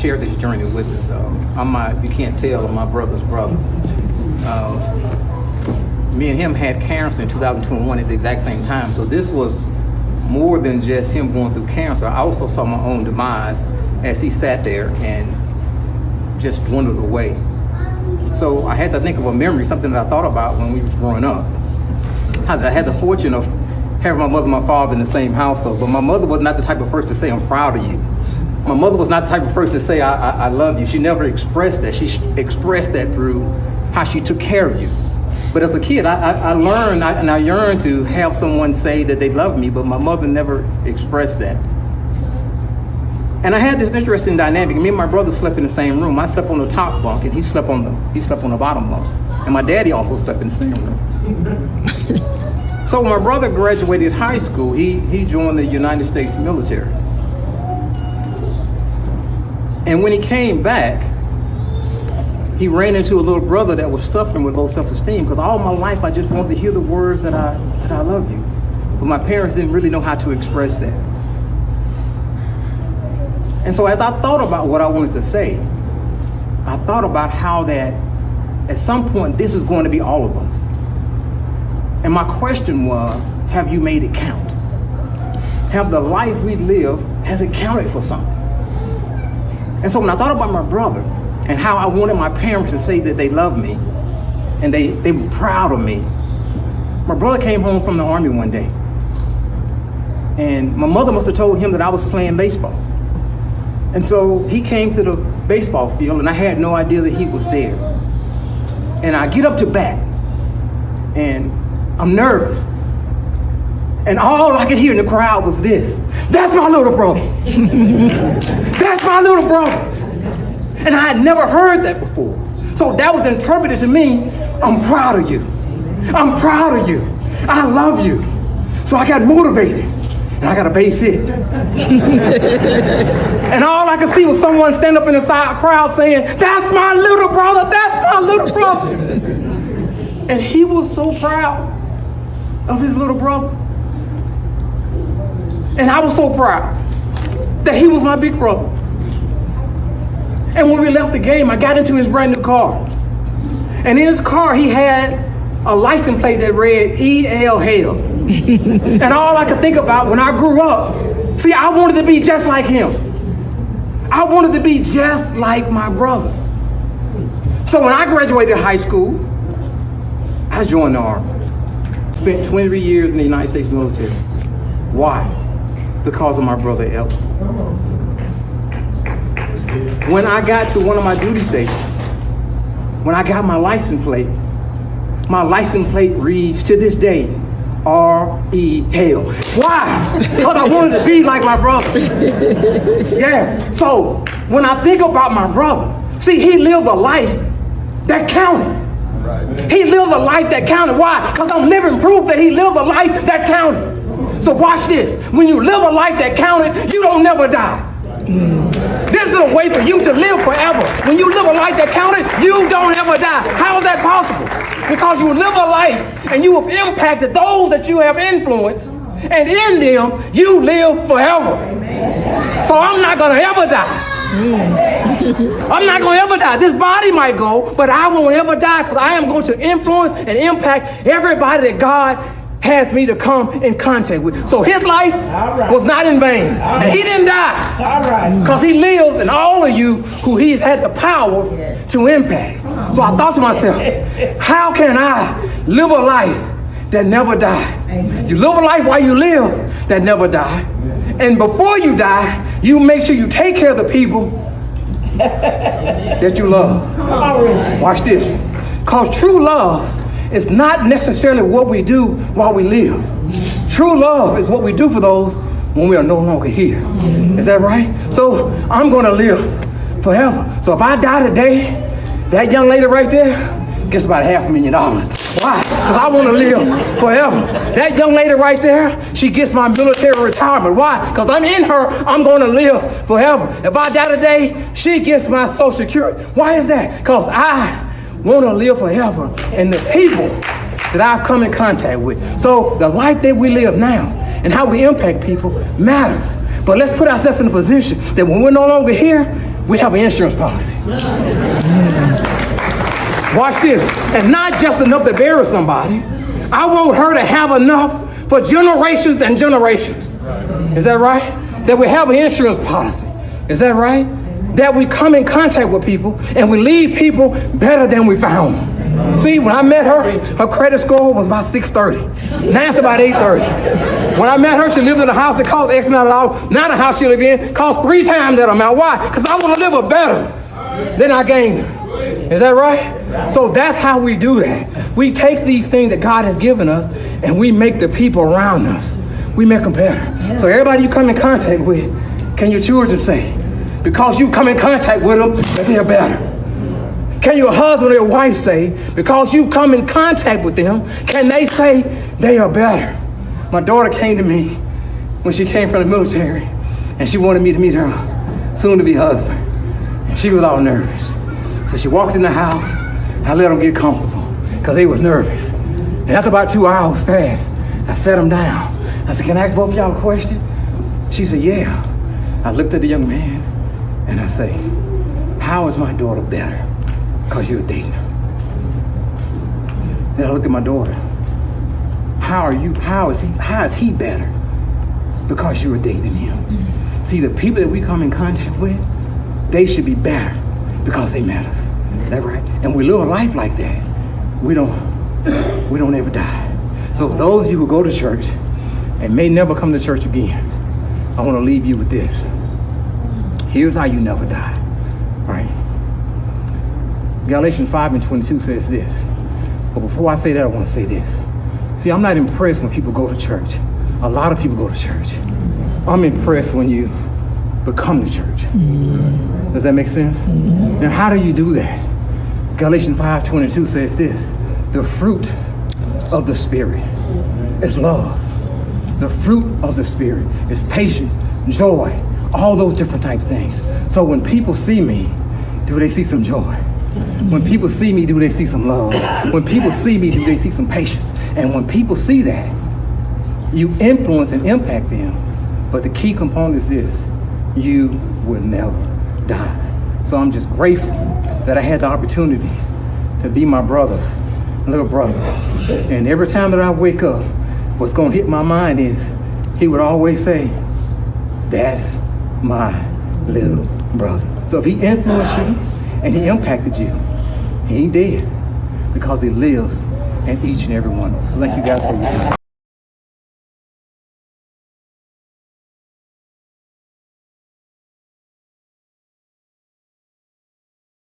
share this journey with us. You can't tell, I'm my brother's brother. Me and him had cancer in 2021 at the exact same time. So this was more than just him going through cancer. I also saw my own demise as he sat there and just dwindled away. So I had to think of a memory, something that I thought about when we was growing up. I had the fortune of having my mother and my father in the same household, but my mother was not the type of person to say, I'm proud of you. My mother was not the type of person to say, I love you. She never expressed that. She expressed that through how she took care of you. But as a kid, I learned and I yearned to have someone say that they love me, but my mother never expressed that. And I had this interesting dynamic. Me and my brother slept in the same room. I slept on the top bunk, and he slept on the bottom bunk. And my daddy also slept in the same room. So when my brother graduated high school, he joined the United States military. And when he came back, he ran into a little brother that was suffering with low self-esteem, because all my life I just wanted to hear the words that I love you. But my parents didn't really know how to express that. And so as I thought about what I wanted to say, I thought about how that at some point this is going to be all of us. And my question was, have you made it count? Have the life we live, has it counted for something? And so when I thought about my brother and how I wanted my parents to say that they loved me and they were proud of me, my brother came home from the Army one day. And my mother must have told him that I was playing baseball. And so he came to the baseball field and I had no idea that he was there. And I get up to bat and I'm nervous. And all I could hear in the crowd was this: that's my little brother. That's my little brother. And I had never heard that before. So that was interpreted to me, I'm proud of you. I'm proud of you. I love you. So I got motivated. And I got a base hit. And all I could see was someone stand up in the side crowd saying, that's my little brother. That's my little brother. And he was so proud of his little brother. And I was so proud that he was my big brother. And when we left the game, I got into his brand new car. And in his car, he had a license plate that read E.L. Hale. And all I could think about when I grew up, see, I wanted to be just like him. I wanted to be just like my brother. So when I graduated high school, I joined the Army. Spent 23 years in the United States military. Why? Because of my brother Elton. When I got to one of my duty stations, when I got my license plate reads to this day, R.E. Hale. Why? Because I wanted to be like my brother. Yeah. So when I think about my brother, see, he lived a life that counted. He lived a life that counted. Why? Because I'm living proof that he lived a life that counted. So watch this. When you live a life that counted, you don't never die. This is a way for you to live forever. When you live a life that counted, you don't ever die. How is that possible? Because you live a life and you have impacted those that you have influenced, and in them you live forever. So I'm not going to ever die. I'm not going to ever die. This body might go, but I won't ever die, because I am going to influence and impact everybody that God has me to come in contact with. So his life was not in vain. And he didn't die. Because he lives in all of you who he's had the power to impact. So I thought to myself, how can I live a life that never die? You live a life while you live that never die. And before you die, you make sure you take care of the people that you love. Watch this. Because true love is not necessarily what we do while we live. True love is what we do for those when we are no longer here. Is that right? So I'm going to live forever. So if I die today, that young lady right there gets about $500,000. Why? Because I want to live forever. That young lady right there, she gets my military retirement. Why? Because I'm in her, I'm going to live forever. If I die today, she gets my Social Security. Why is that? Because I want to live forever and the people that I've come in contact with. So the life that we live now and how we impact people matters. But let's put ourselves in a position that when we're no longer here, we have an insurance policy. Watch this. And not just enough to bury somebody. I want her to have enough for generations and generations. Is that right? That we have an insurance policy. Is that right? That we come in contact with people and we leave people better than we found them. See, when I met her, her credit score was about 630. Now it's about 830. When I met her, she lived in a house that cost X amount of dollars. Now the house she lived in costs 3 times that amount. Why? Because I want to live a better than I gained her. Is that right? So that's how we do that. We take these things that God has given us and we make the people around us, we make them better. So everybody you come in contact with, can your children say, because you come in contact with them, that they're better? Can your husband or your wife say, because you come in contact with them, can they say they are better? My daughter came to me when she came from the military and she wanted me to meet her soon-to-be husband. And she was all nervous. So she walked in the house. I let them get comfortable because they was nervous. And after about 2 hours passed, I sat them down. I said, can I ask both of y'all a question? She said, yeah. I looked at the young man and I say, how is my daughter better? Because you're dating her. Then I looked at my daughter. How is he better? Because you were dating him. See, the people that we come in contact with, they should be better because they met us. Is that right? And we live a life like that. We don't ever die. So those of you who go to church and may never come to church again, I want to leave you with this. Here's how you never die. Right? Galatians 5:22 says this. But before I say that, I want to say this. See, I'm not impressed when people go to church. A lot of people go to church. I'm impressed when you become the church. Does that make sense? Now, how do you do that? Galatians 5:22 says this. The fruit of the Spirit is love. The fruit of the Spirit is patience, joy, all those different types of things. So when people see me, do they see some joy? When people see me, do they see some love? When people see me, do they see some patience? And when people see that, you influence and impact them. But the key component is this: you will never die. So I'm just grateful that I had the opportunity to be my brother's little brother. And every time that I wake up, what's going to hit my mind is he would always say, that's my little brother. So if he influenced you and he impacted you, he did because he lives in each and every one of us. So thank you guys for your time.